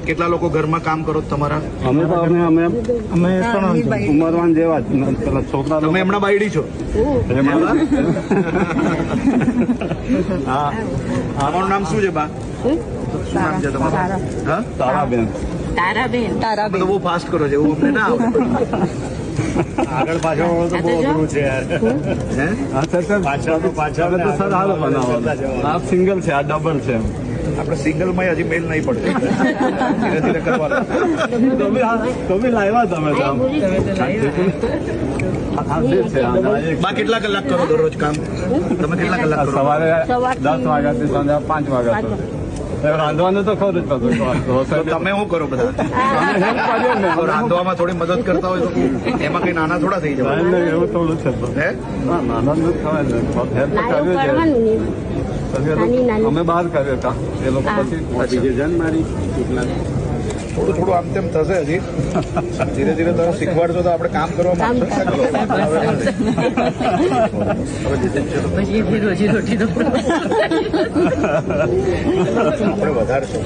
કેટલા લોકો ઘરમાં કામ કરો તમારા? અમે ઉમરવાન જેવા જ પેલા છોકરા. તમે હમણાં બાયડી છો? તમારું નામ શું છે બા? શું નામ છે તમારું? હા, તારાબેન. તમે તો બહુ ફાસ્ટ કરો છો, એવું અમને ના આવડે. આગળ પાછળ તો બહુ અઘરું છે યાર. પાછળ તો સર હાલ બનાવો. આ સિંગલ છે, આ ડબલ છે. આપણે સિંગલમાં હજી મેલ નહીં પડતો, ધીરે ધીરે કરવાનું. તો બી લાવ્યા તમે બા કેટલા કલાક કરો દરરોજ કામ? તમે કેટલા કલાક કરો? સવારે 10 વાગ્યાથી સાંજે 5 વાગ્યા સુધી. રાંધવાનું તો ખરું જ બધું. તમે શું કરો બધા? રાંધવામાં થોડી મદદ કરતા હોય તો એમાં કઈ નાના થોડા થઈ જવાય. એવું થોડું છે. હે નાના અમે બહાર કર્યો હતા એ લોકો પછી મારી થોડું થોડું આમ તેમ થશે. હજી ધીરે ધીરે તમે શીખવાડશો તો આપણે કામ કરવા માંગશો. આપણે વધારશું.